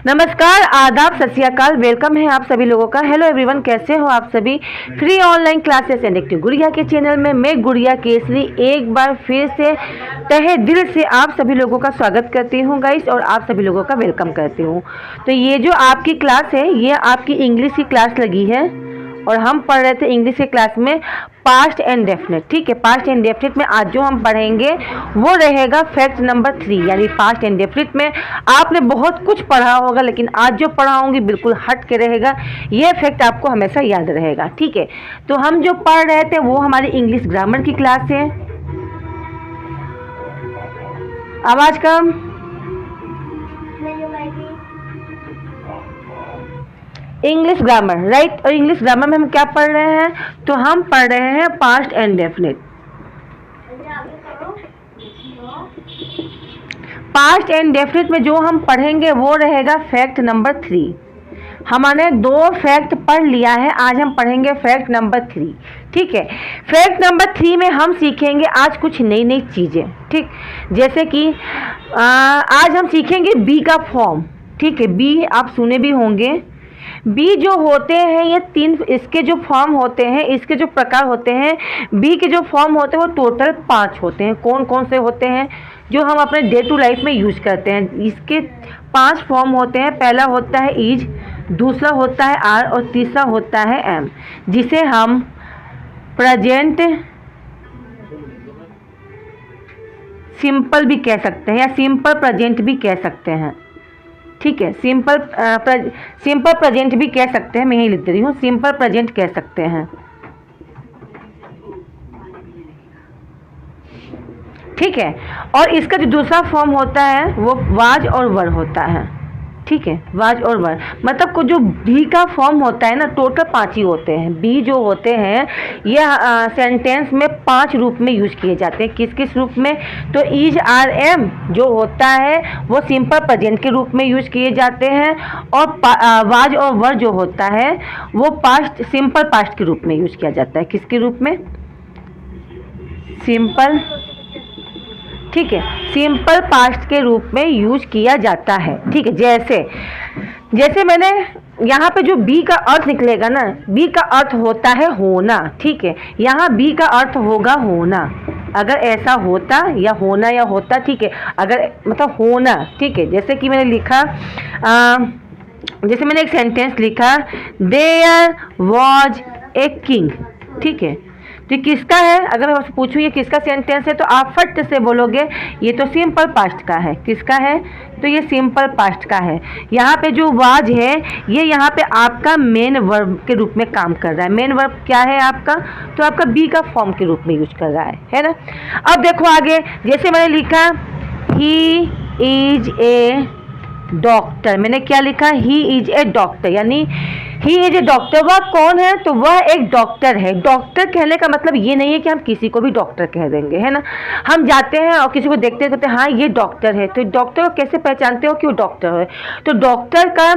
नमस्कार, आदाब, सत श्री अकाल। वेलकम है आप सभी लोगों का। हेलो एवरीवन, कैसे हो आप सभी। Free online classes and active गुड़िया के चैनल में मैं गुड़िया केसरी एक बार फिर से तहे दिल से आप सभी लोगों का स्वागत करती हूँ गाइस, और आप सभी लोगों का वेलकम करती हूँ। तो ये जो आपकी क्लास है, ये आपकी इंग्लिश की क्लास लगी है और हम पढ़ रहे थे इंग्लिश की क्लास में पास्ट एंड डेफिनेट। ठीक है, पास्ट एंड डेफिनेट में आज जो हम पढ़ेंगे वो रहेगा फैक्ट नंबर 3, यानी पास्ट एंड डेफिनेट में आपने बहुत कुछ पढ़ा होगा, लेकिन आज जो पढ़ाऊंगी बिल्कुल हट के रहेगा। ये फैक्ट आपको हमेशा याद रहेगा। ठीक है, तो हम जो पढ़ रहे थे वो हमारी इंग्लिश ग्रामर की क्लास है। आवाज कम। English grammar, right. और इंग्लिश ग्रामर में हम क्या पढ़ रहे हैं, तो हम पढ़ रहे हैं past and definite. Past and definite में जो हम पढ़ेंगे वो रहेगा फैक्ट नंबर 3। हमने 2 फैक्ट पढ़ लिया है, आज हम पढ़ेंगे फैक्ट नंबर 3। ठीक है, फैक्ट नंबर 3 में हम सीखेंगे आज कुछ नई नई चीज़ें। ठीक, जैसे कि आज हम सीखेंगे बी का फॉर्म। ठीक है, बी आप सुने भी होंगे। बी जो होते हैं ये 3, इसके जो फॉर्म होते हैं, इसके जो प्रकार होते हैं, बी के जो फॉर्म होते हैं वो टोटल 5 होते हैं। कौन कौन से होते हैं जो हम अपने डे टू लाइफ में यूज करते हैं। इसके 5 फॉर्म होते हैं। पहला होता है इज, दूसरा होता है आर और तीसरा होता है एम, जिसे हम प्रेजेंट सिंपल भी कह सकते हैं या सिंपल प्रेजेंट भी कह सकते हैं। ठीक है, सिंपल प्रेजेंट भी कह सकते हैं। मैं यही लिख दे रही हूँ, सिंपल प्रेजेंट कह सकते हैं। ठीक है, और इसका जो दूसरा फॉर्म होता है वो वाज और वर होता है। ठीक है, वाज और वर मतलब को जो बी का फॉर्म होता है ना, टोटल 5 ही होते हैं। बी जो होते हैं ये सेंटेंस में 5 रूप में यूज किए जाते हैं। किस किस रूप में, तो इज आर एम जो होता है वो सिंपल प्रेजेंट के रूप में यूज किए जाते हैं, और वाज और वर जो होता है वो पास्ट, सिंपल पास्ट के रूप में यूज किया जाता है। किसके रूप में, सिंपल। ठीक है, सिंपल पास्ट के रूप में यूज किया जाता है। ठीक है, जैसे मैंने यहाँ पे जो बी का अर्थ निकलेगा ना, बी का अर्थ होता है होना। ठीक है, यहाँ बी का अर्थ होगा होना। अगर ऐसा होता या होना या होता, ठीक है, अगर मतलब होना। ठीक है, जैसे कि मैंने लिखा, जैसे मैंने एक सेंटेंस लिखा, देयर वॉज ए किंग। ठीक है, तो किसका है, अगर मैं आपसे पूछूं ये किसका सेंटेंस है, तो आप फट से बोलोगे ये तो सिंपल पास्ट का है। किसका है, तो ये सिंपल पास्ट का है। यहाँ पे जो वाज है ये यहाँ पे आपका मेन वर्ब के रूप में काम कर रहा है। मेन वर्ब क्या है आपका, तो आपका बी का फॉर्म के रूप में यूज कर रहा है ना। अब देखो आगे, जैसे मैंने लिखा ही इज ए डॉक्टर। मैंने क्या लिखा, ही इज ए डॉक्टर, यानी ही इज ए डॉक्टर। वह कौन है, तो वह एक डॉक्टर है। डॉक्टर कहने का मतलब ये नहीं है कि हम किसी को भी डॉक्टर कह देंगे, है ना। हम जाते हैं और किसी को देखते हैं, कहते हैं हाँ ये डॉक्टर है। तो डॉक्टर को कैसे पहचानते हो कि वो डॉक्टर है, तो डॉक्टर का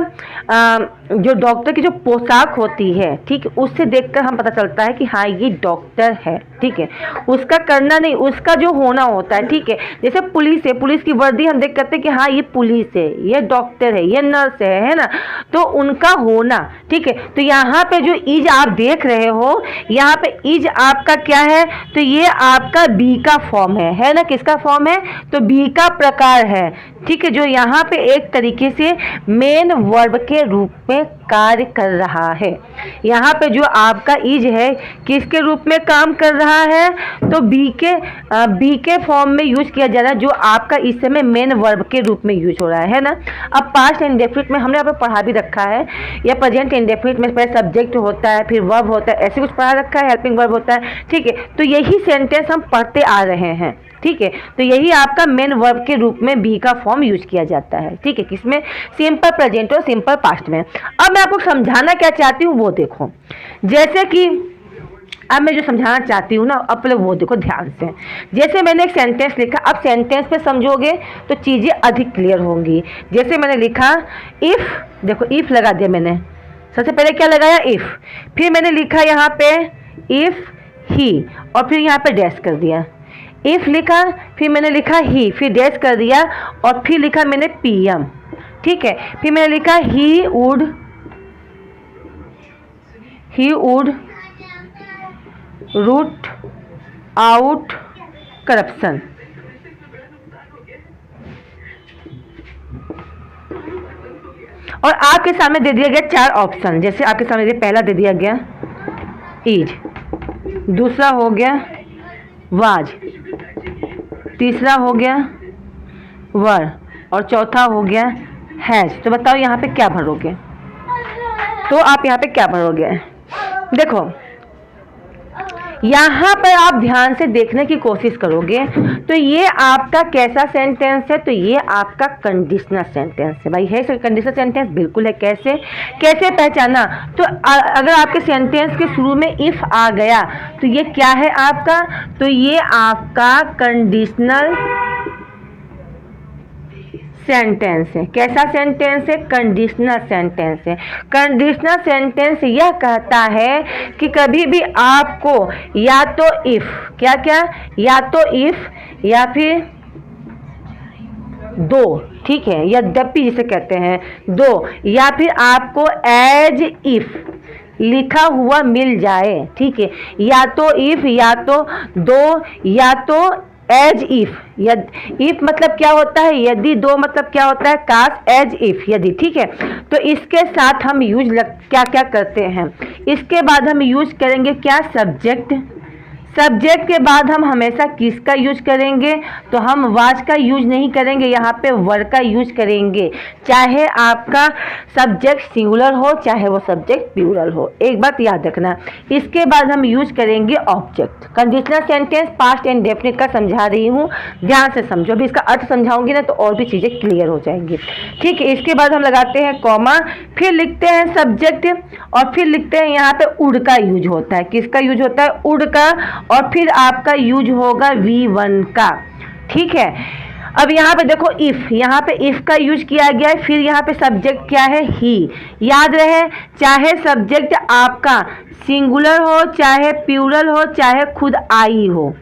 जो डॉक्टर की जो पोशाक होती है, ठीक, उससे देखकर हम पता चलता है कि हाँ ये डॉक्टर है। ठीक है, उसका करना नहीं, उसका जो होना होता है। ठीक है, जैसे पुलिस है, पुलिस की वर्दी हम देख करते हैं कि हाँ ये पुलिस है, ये डॉक्टर है, ये नर्स है ना, तो उनका होना। ठीक है, तो यहाँ पे जो इज आप देख रहे हो, यहाँ पे इज आपका क्या है, तो ये आपका बी का फॉर्म है ना। किसका फॉर्म है, तो बी का प्रकार है। ठीक है, जो यहाँ पे एक तरीके से मेन वर्ब के रूप में कार्य कर रहा है। यहाँ पे जो आपका इज है किसके रूप में काम कर रहा है, तो बी के फॉर्म में यूज किया जा रहा है, जो आपका इस समय मेन वर्ब के रूप में यूज हो रहा है ना। अब पास्ट एंड डेफिनेट में हमने यहाँ पे पढ़ा भी रखा है, या प्रेजेंट इंडेफिनिट में पहले सब्जेक्ट होता है, फिर वर्ब होता है, ऐसे कुछ पढ़ा रखा है, हेल्पिंग वर्ब होता है। ठीक है, तो यही सेंटेंस हम पढ़ते आ रहे हैं। ठीक है, तो यही आपका मेन वर्ब के रूप में बी का फॉर्म यूज किया जाता है। ठीक है, किसमें, सिंपल प्रेजेंट और सिंपल पास्ट में। अब मैं आपको समझाना क्या चाहती हूँ वो देखो, जैसे कि अब मैं जो समझाना चाहती हूँ ना, अब पहले वो देखो ध्यान से। जैसे मैंने एक सेंटेंस लिखा, अब सेंटेंस पे समझोगे तो चीज़ें अधिक क्लियर होंगी। जैसे मैंने लिखा इफ़, देखो इफ़ लगा दिया मैंने, सबसे पहले क्या लगाया, इफ़, फिर मैंने लिखा यहाँ पे इफ़ ही, और फिर यहाँ पे डैश कर दिया। इफ़ लिखा, फिर मैंने लिखा ही, फिर डैश कर दिया, और फिर लिखा मैंने पीएम। ठीक है। फिर मैंने लिखा he would root out corruption. और आपके सामने दे दिया गया 4 ऑप्शन, जैसे आपके सामने पहला दे दिया गया इज, दूसरा हो गया वाज, तीसरा हो गया वर और चौथा हो गया हैज। तो बताओ यहाँ पे क्या भरोगे? तो आप यहाँ पे क्या भरोगे? देखो यहाँ पर आप ध्यान से देखने की कोशिश करोगे तो ये आपका कैसा सेंटेंस है? तो ये आपका कंडीशनल सेंटेंस है भाई। है कंडीशनल सेंटेंस? बिल्कुल है। कैसे पहचाना? तो अगर आपके सेंटेंस के शुरू में इफ आ गया तो ये क्या है आपका? तो ये आपका कंडीशनल सेंटेंस है। कैसा सेंटेंस है? कंडीशनल सेंटेंस है। कंडीशनल सेंटेंस यह कहता है कि कभी भी आपको या तो इफ या तो इफ या फिर दो, ठीक है, यद्यपि जिसे कहते हैं दो, या फिर आपको एज इफ लिखा हुआ मिल जाए, ठीक है, या तो इफ या तो दो या तो एज इफ। इफ मतलब क्या होता है? यदि। दो मतलब क्या होता है? काश। एज इफ यदि, ठीक है। तो इसके साथ हम यूज क्या क्या करते हैं? इसके बाद हम यूज करेंगे क्या? सब्जेक्ट। सब्जेक्ट के बाद हम हमेशा किसका यूज करेंगे? तो हम वाज का यूज नहीं करेंगे, यहाँ पे वर का यूज करेंगे, चाहे आपका सब्जेक्ट सिंगुलर हो चाहे वो सब्जेक्ट प्लूरल हो। एक बात याद रखना। इसके बाद हम यूज करेंगे object. Conditional sentence past and definite का समझा रही हूँ, ध्यान से समझो। अभी इसका अर्थ समझाऊंगी ना तो और भी चीज़ें क्लियर हो जाएंगी, ठीक है। इसके बाद हम लगाते हैं कॉमा, फिर लिखते हैं सब्जेक्ट और फिर लिखते हैं यहाँ पे उड का यूज होता है। किसका यूज होता है? उड का। और फिर आपका यूज होगा V1 का, ठीक है। अब यहाँ पे देखो इफ, यहाँ पे इफ का यूज किया गया है। फिर यहाँ पे सब्जेक्ट क्या है? ही। याद रहे, चाहे सब्जेक्ट आपका सिंगुलर हो चाहे प्लूरल हो चाहे खुद आई हो,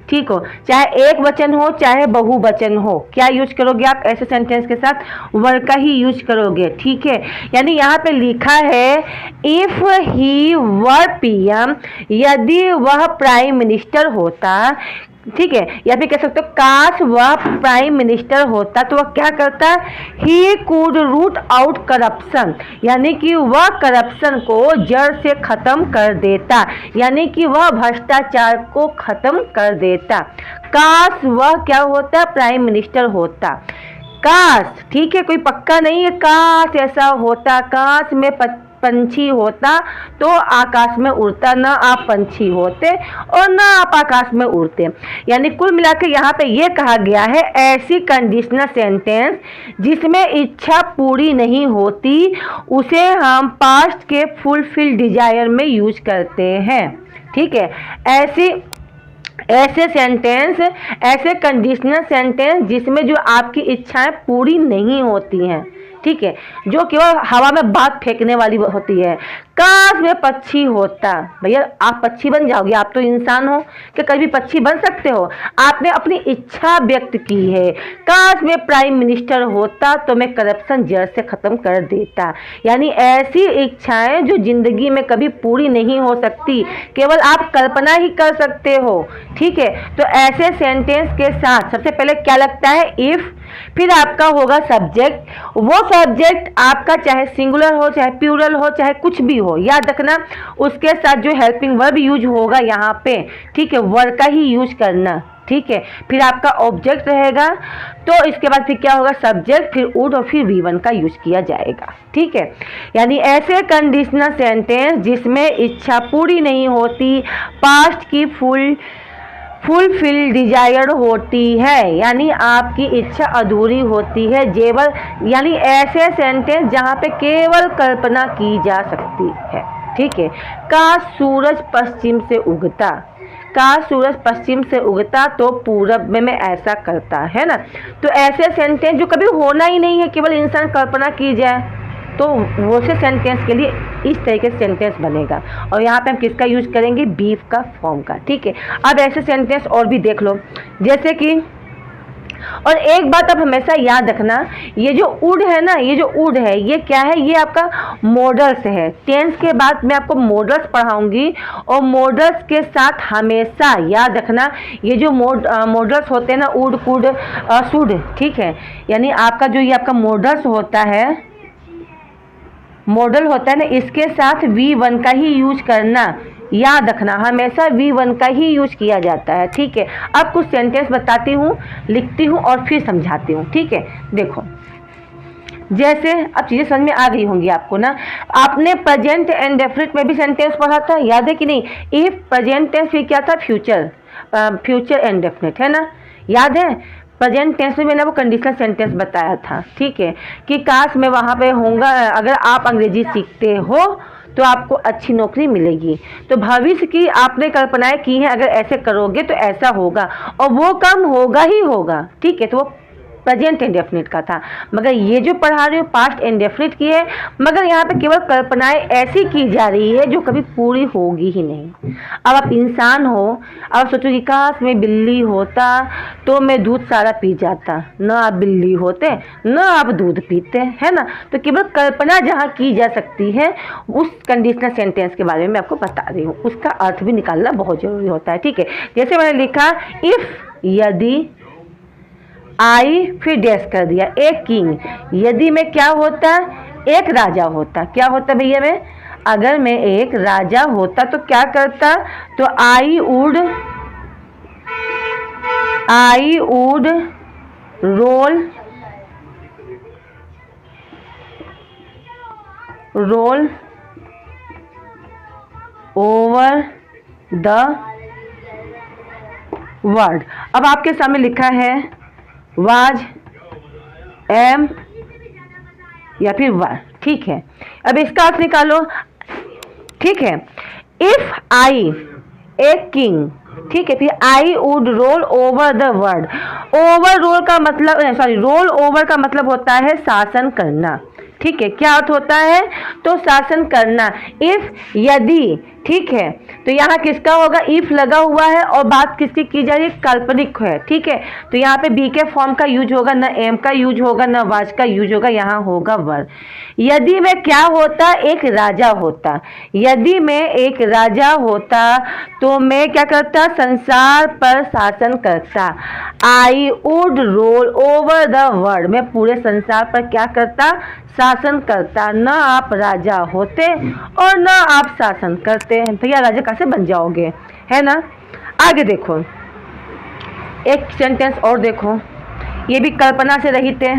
ठीक हो, चाहे एक वचन हो चाहे बहुवचन हो, क्या यूज करोगे आप ऐसे सेंटेंस के साथ? वर का ही यूज करोगे, ठीक है। यानी यहाँ पे लिखा है इफ ही वर पीएम, यदि वह प्राइम मिनिस्टर होता, ठीक है, या फिर कह सकते हो काश वह प्राइम मिनिस्टर होता तो वह क्या करता? He could root out corruption, यानी कि वह करप्शन को जड़ से खत्म कर देता, यानी कि वह भ्रष्टाचार को खत्म कर देता। काश वह क्या होता? प्राइम मिनिस्टर होता। काश, ठीक है, कोई पक्का नहीं है। काश ऐसा होता, काश में पंछी होता तो आकाश में उड़ता, ना आप पंछी होते और ना आप आकाश में उड़ते। यानी कुल मिलाकर यहाँ पे ये कहा गया है ऐसी कंडीशनल सेंटेंस जिसमें इच्छा पूरी नहीं होती उसे हम पास्ट के फुलफिल डिजायर में यूज करते हैं, ठीक है। ऐसे सेंटेंस, ऐसे कंडीशनल सेंटेंस जिसमें जो आपकी इच्छाएं पूरी नहीं होती हैं, ठीक है, जो केवल हवा में बात फेंकने वाली होती है। काश में पक्षी होता, भैया आप पक्षी बन जाओगे? आप तो इंसान हो, कि कभी पक्षी बन सकते हो? आपने अपनी इच्छा व्यक्त की है। काश में प्राइम मिनिस्टर होता तो मैं करप्शन जड़ से खत्म कर देता। यानी ऐसी इच्छाएं जो जिंदगी में कभी पूरी नहीं हो सकती, केवल आप कल्पना ही कर सकते हो, ठीक है। तो ऐसे सेंटेंस के साथ सबसे पहले क्या लगता है? इफ। फिर आपका होगा सब्जेक्ट। वो सब्जेक्ट आपका चाहे सिंगुलर हो चाहे प्लूरल हो चाहे कुछ भी हो, याद रखना उसके साथ जो हेल्पिंग वर्ब यूज होगा यहाँ पे, ठीक है, वर्ब का ही यूज करना, ठीक है। फिर आपका ऑब्जेक्ट रहेगा। तो इसके बाद फिर क्या होगा? सब्जेक्ट, फिर वुड और फिर V1 का यूज किया जाएगा, ठीक है। यानी ऐसे कंडीशनल सेंटेंस जिसमें इच्छा पूरी नहीं होती, पास्ट की फुलफिल डिजायर होती है, यानी आपकी इच्छा अधूरी होती है, जेवल, यानी ऐसे सेंटेंस जहाँ पे केवल कल्पना की जा सकती है, ठीक है। का सूरज पश्चिम से उगता, का सूरज पश्चिम से उगता तो पूरब में मैं ऐसा करता, है ना। तो ऐसे सेंटेंस जो कभी होना ही नहीं है, केवल इंसान कल्पना की जाए, तो वो से सेंटेंस के लिए इस तरीके से सेंटेंस बनेगा। और यहाँ पे हम किसका यूज करेंगे? बीफ का फॉर्म का, ठीक है। अब ऐसे सेंटेंस और भी देख लो, जैसे कि और एक बात आप हमेशा याद रखना, ये जो वुड है ना, ये जो वुड है ये क्या है, ये आपका मॉडल्स है। टेंस के बाद मैं आपको मॉडल्स पढ़ाऊंगी और मॉडल्स के साथ हमेशा याद रखना ये जो मॉडल्स होते हैं ना, वुड कुड शुड, ठीक है, यानी आपका जो ये आपका मॉडल्स होता है, मॉडल होता है ना, इसके साथ V1 का ही यूज करना, याद रखना हमेशा V1 का ही यूज किया जाता है, ठीक है। अब कुछ सेंटेंस बताती हूँ, लिखती हूँ और फिर समझाती हूँ, ठीक है। देखो, जैसे अब चीज़ें समझ में आ गई होंगी आपको ना। आपने प्रेजेंट एंड डेफिनेट में भी सेंटेंस पढ़ा था, याद है कि नहीं? इफ प्रेजेंट टेंस फिर क्या था, फ्यूचर, फ्यूचर एंड डेफिनेट, है ना, याद है? प्रेजेंट टेंस में मैंने वो कंडीशनल सेंटेंस बताया था, ठीक है, कि काश मैं वहाँ पे होऊंगा, अगर आप अंग्रेजी सीखते हो तो आपको अच्छी नौकरी मिलेगी। तो भविष्य की आपने कल्पनाएं की हैं, अगर ऐसे करोगे तो ऐसा होगा और वो काम होगा ही होगा, ठीक है। तो वो प्रेजेंट इंडेफिनिट का था, मगर ये जो पढ़ा रही हूँ पास्ट इंडेफिनिट की है, मगर यहाँ पे केवल कल्पनाएं ऐसी की जा रही है जो कभी पूरी होगी ही नहीं। अब आप इंसान हो, अब सोचो कि काश मैं बिल्ली होता तो मैं दूध सारा पी जाता, न आप बिल्ली होते न आप दूध पीते, है ना। तो केवल कल्पना जहाँ की जा सकती है, उस कंडीशनल सेंटेंस के बारे में मैं आपको बता रही हूँ, उसका अर्थ भी निकालना बहुत जरूरी होता है, ठीक है। जैसे मैंने लिखा, इफ, यदि, आई फिर डैश कर दिया, एक किंग, यदि मैं क्या होता, एक राजा होता, क्या होता भैया मैं, अगर मैं एक राजा होता तो क्या करता, तो आई would roll over the world. अब आपके सामने लिखा है वाज, एम या फिर वर, ठीक है। अब इसका अर्थ निकालो, ठीक है। इफ आई ए किंग, ठीक है, फिर I would roll over the world. Over roll का मतलब, सॉरी, रोल ओवर का मतलब होता है शासन करना, ठीक है। क्या अर्थ होता है, तो शासन करना। इफ, यदि, ठीक है, तो यहाँ किसका होगा, इफ लगा हुआ है और बात किसकी की जा रही है, काल्पनिक है, ठीक है। तो यहाँ पे बी के फॉर्म का यूज होगा, न एम का यूज होगा, न वाज का यूज होगा, यहाँ होगा वर। यदि मैं क्या होता, एक राजा होता, यदि मैं एक राजा होता तो मैं क्या करता, संसार पर शासन करता। आई would roll over the world, मैं पूरे संसार पर क्या करता, शासन करता। न आप राजा होते और न आप शासन करते, भैया राजा कैसे बन जाओगे, है ना। आगे देखो, एक सेंटेंस और देखो, ये भी कल्पना से रहित है,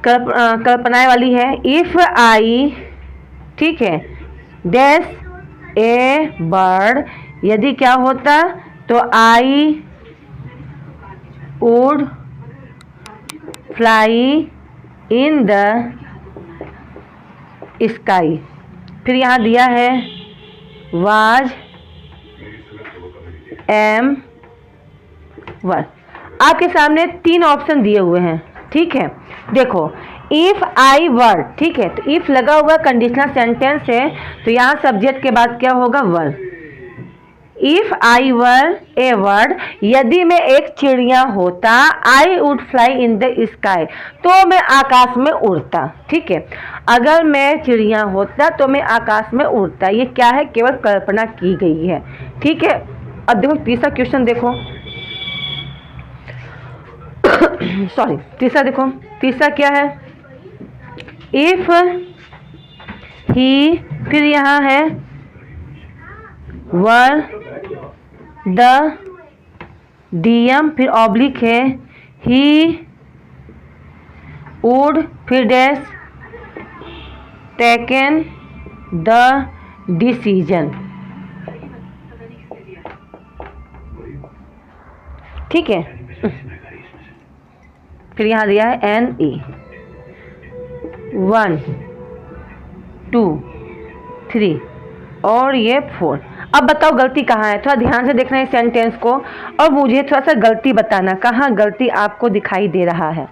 कल्पनाएं वाली है। इफ आई, ठीक है, डैश ए बर्ड, यदि क्या होता, तो I would fly in the sky. फिर यहाँ दिया है वाज, एम, वर। आपके सामने तीन ऑप्शन दिए हुए हैं, ठीक है। देखो, इफ आई वर, ठीक है, तो इफ लगा हुआ कंडीशनल सेंटेंस है, तो यहाँ सब्जेक्ट के बाद क्या होगा, वर। If I were A bird, यदि मैं एक चिड़िया होता, I would fly in the sky, तो मैं आकाश में उड़ता, ठीक है। अगर मैं चिड़िया होता तो मैं आकाश में उड़ता, ये क्या है, केवल कल्पना की गई है, ठीक है। अब देखो तीसरा क्वेश्चन देखो, सॉरी, तीसरा देखो, तीसरा क्या है, इफ ही, फिर यहाँ है वर द डीएम, फिर ऑब्लिक है ही वुड, फिर डैश टेकन द डिसीजन, ठीक है। फिर यहाँ दिया है एन ई, 1 2 3 और ये 4। अब बताओ गलती कहाँ है, थोड़ा ध्यान से देखना है सेंटेंस को और मुझे थोड़ा सा गलती बताना, कहाँ गलती आपको दिखाई दे रहा है।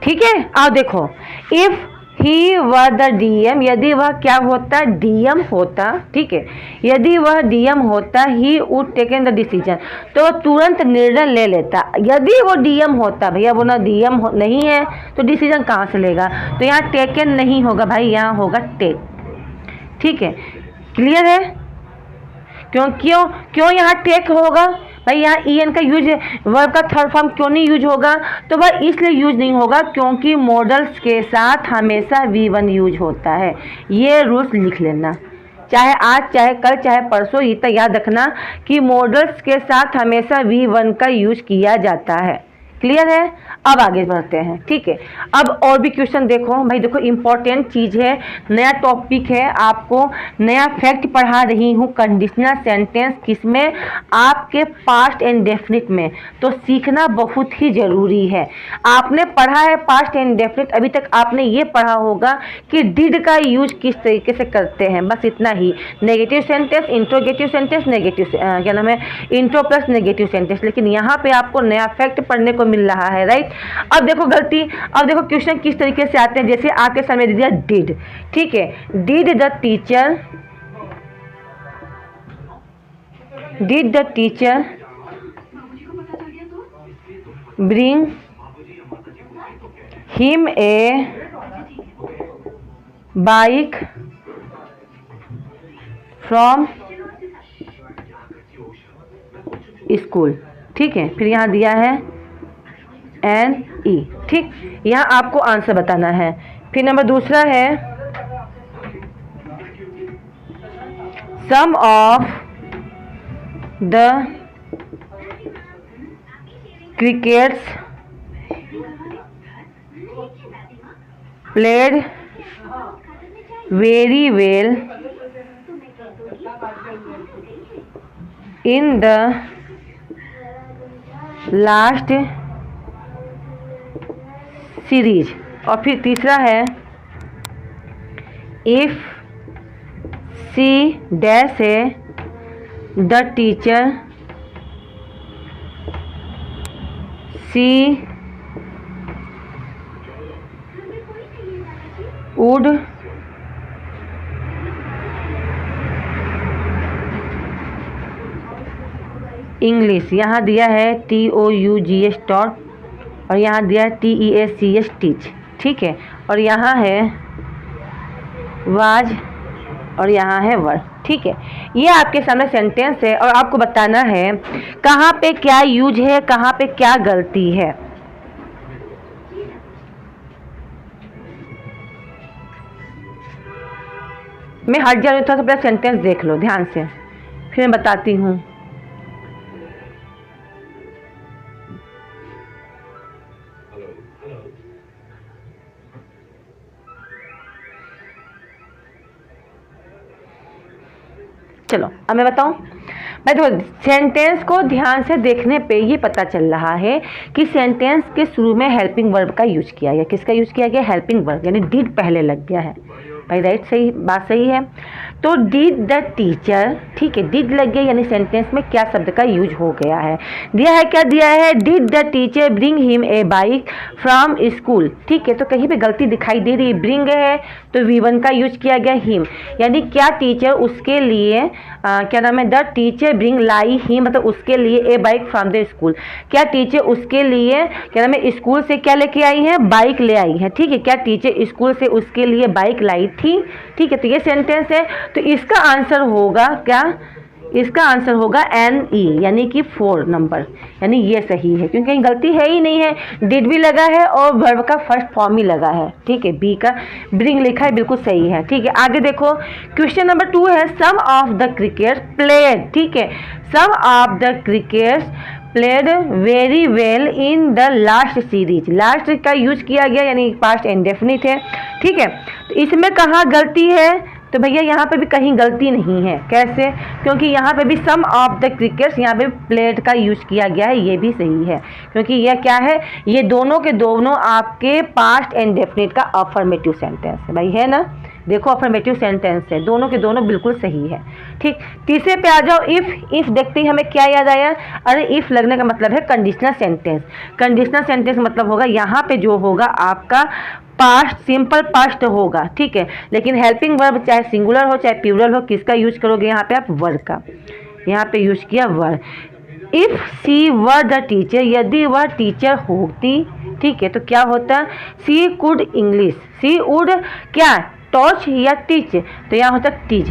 ठीक है, आओ देखो, इफ ही व द डीएम, यदि वह क्या होता, डीएम होता, ठीक है, यदि वह डीएम होता he would taken the decision, तो तुरंत निर्णय ले लेता। यदि वो डीएम होता, भैया वो ना डीएम नहीं है तो डिसीजन कहाँ से लेगा, तो यहाँ टेकन नहीं होगा भाई, यहाँ होगा टेक, ठीक है, क्लियर है। क्यों क्यों क्यों यहाँ टेक होगा भाई, यहाँ ई का यूज, वर्ब का थर्ड फॉर्म क्यों नहीं यूज होगा, तो वह इसलिए यूज नहीं होगा क्योंकि मॉडल्स के साथ हमेशा V1 यूज होता है। ये रूल्स लिख लेना, चाहे आज चाहे कल चाहे परसों, ये तो याद रखना कि मॉडल्स के साथ हमेशा V1 का यूज किया जाता है। क्लियर है। अब आगे बढ़ते हैं, ठीक है। अब और भी क्वेश्चन देखो भाई, देखो इंपॉर्टेंट चीज़ है, नया टॉपिक है, आपको नया फैक्ट पढ़ा रही हूँ। कंडीशनल सेंटेंस किसमें, आपके पास्ट एंड डेफिनिट में, तो सीखना बहुत ही ज़रूरी है। आपने पढ़ा है पास्ट एंड डेफिनिट, अभी तक आपने ये पढ़ा होगा कि डिड का यूज किस तरीके से करते हैं, बस इतना ही। Negative sentence, interrogative sentence, negative क्या नाम है, इंट्रो प्लस नेगेटिव सेंटेंस, लेकिन यहाँ पे आपको नया फैक्ट पढ़ने को मिल रहा है, राइट। अब देखो गलती, अब देखो क्वेश्चन किस तरीके से आते हैं, जैसे आपके सामने दिया डिड, ठीक है, did the teacher bring him a bike from school, ठीक है। फिर यहाँ दिया है एन ई, ठीक, यहाँ आपको आंसर बताना है। फिर नंबर दूसरा है some of the crickets played very well in the last series. और फिर तीसरा है इफ सी डैश है the teacher she would English, यहाँ दिया है TOUGS टॉट, और यहाँ दिया है TEACH टीच, ठीक है। और यहाँ है वाज, और यहाँ है वर, ठीक है। ये आपके सामने सेंटेंस है और आपको बताना है कहाँ पे क्या यूज है, कहाँ पे क्या गलती है। मैं हट जा रही हूँ, थोड़ा सा अपना सेंटेंस देख लो ध्यान से, फिर मैं बताती हूँ। चलो अब मैं बताऊं, मैं देखो सेंटेंस को ध्यान से देखने पे ये पता चल रहा है कि सेंटेंस के शुरू में हेल्पिंग वर्ब का यूज किया गया। किसका यूज किया गया, हेल्पिंग वर्ब, यानी डिड पहले लग गया है भाई, राइट, सही बात सही है। तो डिड द टीचर, ठीक है, डिड लग गया यानी सेंटेंस में क्या शब्द का यूज हो गया है, दिया है क्या दिया है, did the teacher bring him a bike from school, ठीक है। तो कहीं पे गलती दिखाई दे रही है, ब्रिंग है तो V1 का यूज किया गया हिम, यानी क्या टीचर उसके लिए क्या नाम है, the teacher bring lie him, मतलब उसके लिए ए बाइक फ्रॉम द स्कूल, क्या टीचर उसके लिए क्या नाम है स्कूल से क्या लेके आई है, बाइक ले आई है, ठीक है। क्या टीचर स्कूल से उसके लिए बाइक लाई थी, ठीक है। तो ये सेंटेंस है, तो इसका आंसर होगा क्या, इसका आंसर होगा NE, यानी कि 4 नंबर, यानी ये सही है क्योंकि कहीं गलती है ही नहीं है, डिड भी लगा है और वर्ब का फर्स्ट फॉर्म ही लगा है, ठीक है। बी का ब्रिंग लिखा है, बिल्कुल सही है, ठीक है। आगे देखो क्वेश्चन नंबर 2 है some of the cricket played, ठीक है, some of the cricket played very well in the last series, last का यूज किया गया यानी पास्ट इंडेफिनिट है, ठीक है। तो इसमें कहाँ गलती है, तो भैया यहाँ पे भी कहीं गलती नहीं है, कैसे, क्योंकि यहाँ पे भी सम ऑफ द क्रिकेट्स, यहाँ पे प्लेड का यूज किया गया है, ये भी सही है क्योंकि यह क्या है, ये दोनों के दोनों आपके पास्ट एंड डेफिनिट का अफर्मेटिव सेंटेंस है भाई, है ना, देखो अफर्मेटिव सेंटेंस है, दोनों के दोनों बिल्कुल सही है। ठीक, तीसरे पे आ जाओ, इफ देखते ही हमें क्या याद आया, अरे इफ लगने का मतलब है कंडीशनल सेंटेंस। कंडीशनल सेंटेंस मतलब होगा यहाँ पे जो होगा आपका पास्ट, सिंपल पास्ट होगा, ठीक है, लेकिन हेल्पिंग वर्ब चाहे सिंगुलर हो चाहे प्लूरल हो, किसका यूज करोगे यहाँ पे आप, वर का। यहाँ पे यूज किया were. If she were the teacher, यदि वह टीचर होती, ठीक है, तो क्या होता, she could English, she would क्या टॉच या टीच, तो यहाँ होता टीच।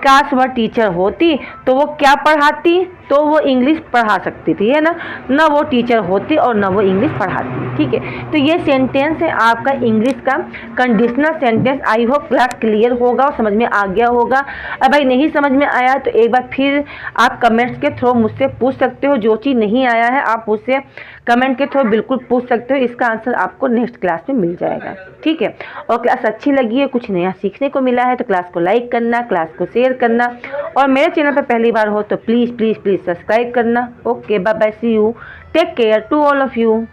काश वह टीचर होती तो वो क्या पढ़ाती, तो वो इंग्लिश पढ़ा सकती थी, है ना वो टीचर होती और ना वो इंग्लिश पढ़ाती, ठीक है। तो ये सेंटेंस है आपका इंग्लिश का conditional sentence. I hope class clear होगा और समझ में आ गया होगा। अब भाई नहीं समझ में आया तो एक बार फिर आप कमेंट्स के थ्रू मुझसे पूछ सकते हो, जो चीज़ नहीं आया है आप मुझसे कमेंट के थ्रू बिल्कुल पूछ सकते हो, इसका आंसर आपको नेक्स्ट क्लास में मिल जाएगा, ठीक है। और क्लास अच्छी लगी है, कुछ नया सीखने को मिला है तो क्लास को लाइक करना, क्लास को शेयर करना, और मेरे चैनल पर पहली बार हो तो प्लीज़ प्लीज़ प्लीज़ सब्सक्राइब करना। Okay, bye bye, see you, take care to all of you.